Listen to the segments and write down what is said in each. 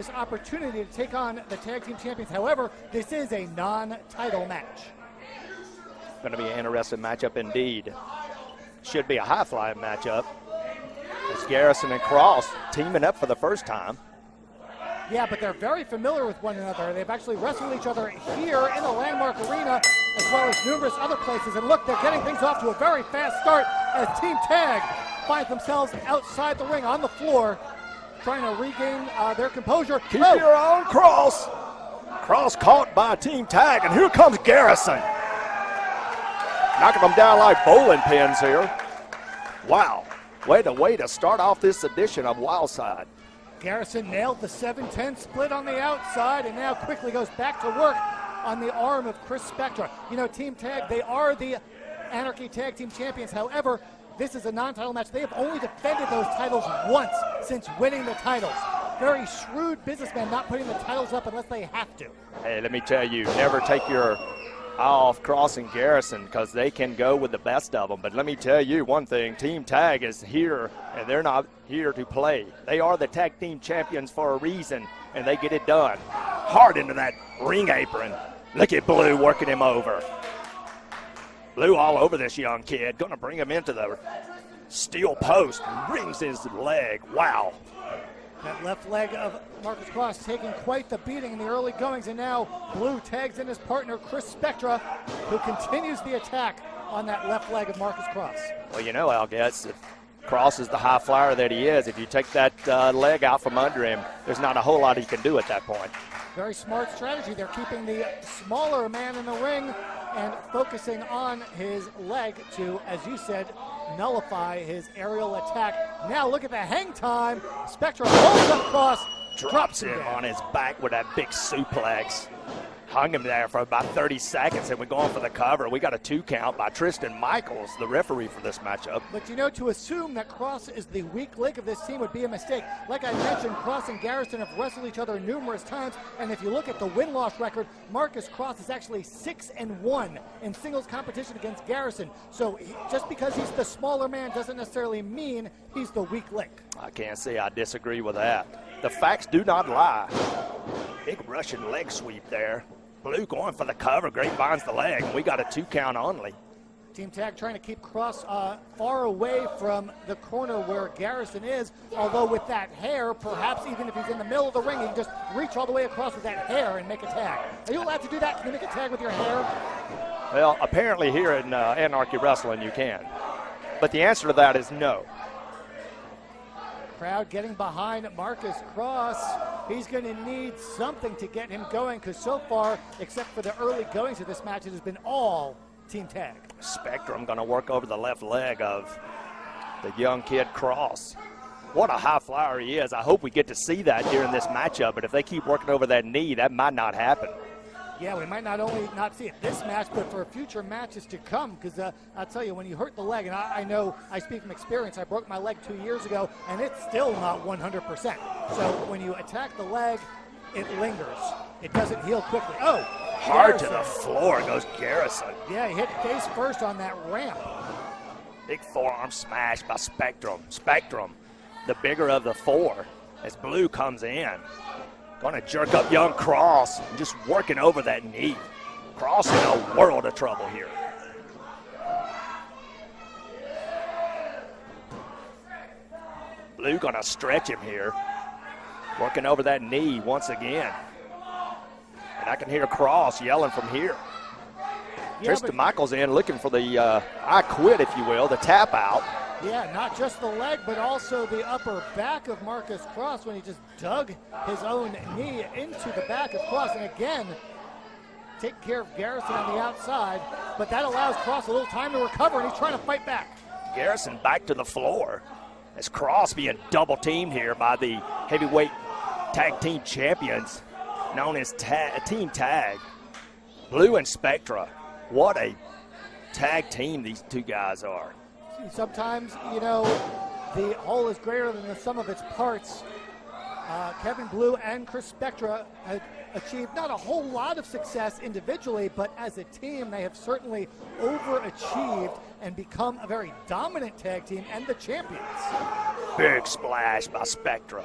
this opportunity to take on the tag team champions. However, this is a non-title match. Going to be an interesting matchup indeed. Should be a high-flying matchup. It's Garrison and Kross teaming up for the first time. Yeah, but they're very familiar with one another. They've actually wrestled each other here in the Landmark Arena as well as numerous other places. And look, they're getting things off to a very fast start as Team Tag find themselves outside the ring on the floor, trying to regain their composure. Keep your own, Kross. Kross caught by Team Tag, and here comes Garrison. Knocking them down like bowling pins here. Wow, way to start off this edition of Wildside. Garrison nailed the 7-10 split on the outside and now quickly goes back to work on the arm of Chris Spectra. You know, Team Tag, they are the Anarchy Tag Team Champions. However, this is a non-title match. They have only defended those titles once since winning the titles. Very shrewd businessmen not putting the titles up unless they have to. Hey, let me tell you, never take your eye off Kross and Garrison because they can go with the best of them. But let me tell you one thing, Team Tag is here, and they're not here to play. They are the tag team champions for a reason, and they get it done. Hard into that ring apron. Look at Blue working him over. Blue all over this young kid, going to bring him into the steel post, rings his leg. Wow. That left leg of Marcus Kross taking quite the beating in the early goings, and now Blue tags in his partner, Chris Spectra, who continues the attack on that left leg of Marcus Kross. Well, you know, Getz, if Kross is the high flyer that he is, if you take that leg out from under him, there's not a whole lot he can do at that point. Very smart strategy. They're keeping the smaller man in the ring and focusing on his leg to, as you said, nullify his aerial attack. Now look at the hang time. Spectra holds up Kross, drops him on his back with that big suplex. Hung him there for about 30 seconds, and we're going for the cover. We got a 2 count by Triston Michaels, the referee for this matchup. But you know, to assume that Kross is the weak link of this team would be a mistake. Like I mentioned, Kross and Garrison have wrestled each other numerous times, and if you look at the win-loss record, Marcus Kross is actually 6-1 in singles competition against Garrison. So just because he's the smaller man doesn't necessarily mean he's the weak link. I can't say I disagree with that. The facts do not lie. Big Russian leg sweep there. Blue going for the cover, grapevines the leg, and we got a 2 count only. Team Tag trying to keep Kross far away from the corner where Garrison is, although with that hair, perhaps even if he's in the middle of the ring, he can just reach all the way across with that hair and make a tag. Are you allowed to do that? Can you make a tag with your hair? Well, apparently here in Anarchy Wrestling you can. But the answer to that is no. Crowd getting behind Marcus Kross. He's going to need something to get him going because so far, except for the early goings of this match, it has been all Team Tag. Spectrum going to work over the left leg of the young kid Kross. What a high flyer he is. I hope we get to see that during this matchup, but if they keep working over that knee, that might not happen. Yeah, we might not only not see it this match, but for future matches to come, because I'll tell you, when you hurt the leg, and I know I speak from experience, I broke my leg 2 years ago, and it's still not 100%. So when you attack the leg, it lingers. It doesn't heal quickly. Oh! Hard Garrison. To the floor goes Garrison. Yeah, he hit face first on that ramp. Big forearm smash by Spectrum. Spectrum, the bigger of the 4, as Blue comes in. Going to jerk up young Kross and just working over that knee. Kross in a world of trouble here. Blue going to stretch him here. Working over that knee once again. And I can hear Kross yelling from here. Yeah, Triston Michaels in looking for the I quit, if you will, the tap out. Yeah, not just the leg, but also the upper back of Marcus Kross when he just dug his own knee into the back of Kross. And again, take care of Garrison on the outside, but that allows Kross a little time to recover, and he's trying to fight back. Garrison back to the floor as Kross being double teamed here by the heavyweight tag team champions known as Team Tag. Blue and Spectra. What a tag team these two guys are. Sometimes, you know, the whole is greater than the sum of its parts. Kevin Blue and Chris Spectra have achieved not a whole lot of success individually, but as a team, they have certainly overachieved and become a very dominant tag team and the champions. Big splash by Spectra.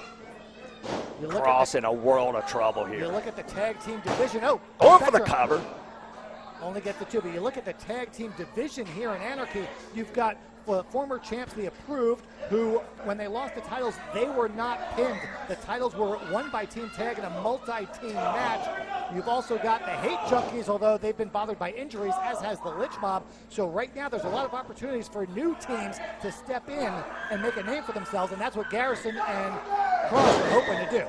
Kross in a world of trouble You here. look at the tag team division. Oh, Going for the Spectra cover. only get the two, but you look at the tag team division here in Anarchy, you've got former champs, the Approved, who, when they lost the titles, they were not pinned. The titles were won by Team Tag in a multi-team match. You've also got the Hate Junkies, although they've been bothered by injuries, as has the Lynch Mob. So right now, there's a lot of opportunities for new teams to step in and make a name for themselves, and that's what Garrison and Kross are hoping to do.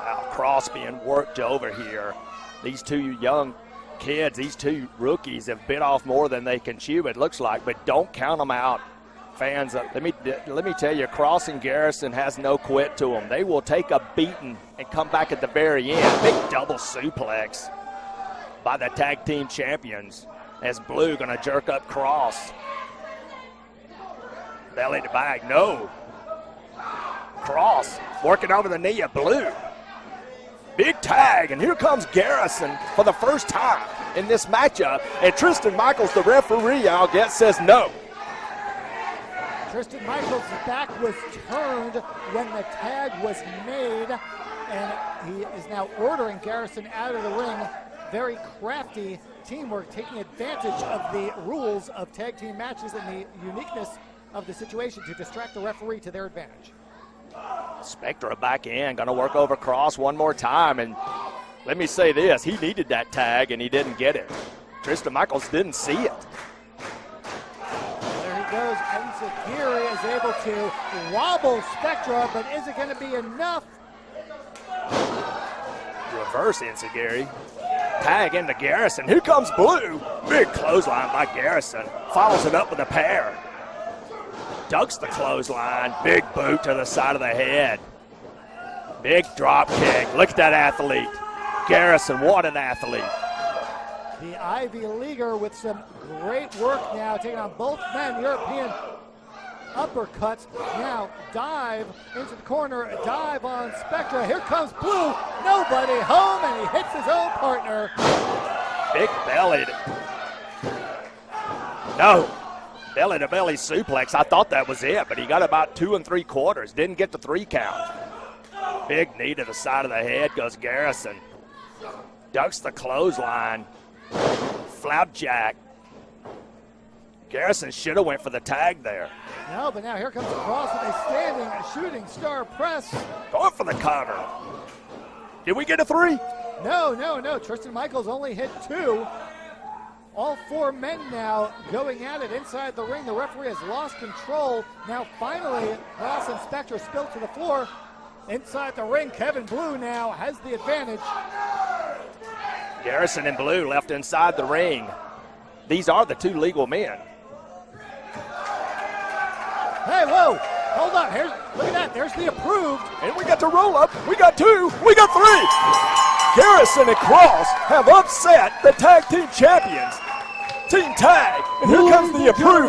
Now, Kross being worked over here. These two young kids, these two rookies have bit off more than they can chew, it looks like, but don't count them out. Fans, let me tell you, Kross and Garrison has no quit to them. They will take a beating and come back at the very end. Big double suplex by the tag team champions as Blue going to jerk up Kross. Belly to bag, no. Kross working over the knee of Blue. Big tag, and here comes Garrison for the first time in this matchup. And Triston Michaels, the referee, I'll guess, says no. Triston Michaels' back was turned when the tag was made, and he is now ordering Garrison out of the ring. Very crafty teamwork, taking advantage of the rules of tag team matches and the uniqueness of the situation to distract the referee to their advantage. Spectra back in, going to work over Kross one more time, and let me say this, he needed that tag and he didn't get it. Triston Michaels didn't see it. There he goes, Enziguri is able to wobble Spectra, but is it going to be enough? Reverse Enziguri. Tag into Garrison. Here comes Blue. Big clothesline by Garrison. Follows it up with a pair. Ducks the clothesline. Big boot to the side of the head. Big drop kick. Look at that athlete. Garrison, what an athlete. The Ivy Leaguer with some great work now, taking on both men. European uppercuts. Now dive into the corner, dive on Spectra. Here comes Blue. Nobody home, and he hits his own partner. Big bellied. No. Belly to belly suplex. I thought that was it, but he got about 2 3/4. Didn't get the 3 count. Big knee to the side of the head goes Garrison. Ducks the clothesline. Flapjack. Garrison should have went for the tag there. No, but now here comes Kross with a standing shooting star press. Going for the cover. Did we get a 3? No. Triston Michaels only hit 2. All 4 men now going at it inside the ring. The referee has lost control. Now finally, Kross and Spectra spilled to the floor. Inside the ring, Kevin Blue now has the advantage. Garrison and Blue left inside the ring. These are the 2 legal men. Hey, whoa, hold on. Look at that. There's the Approved. And we got the roll up. We got 2. We got 3. Garrison and Kross have upset the tag team champions. Team Tag. And here comes the Approved.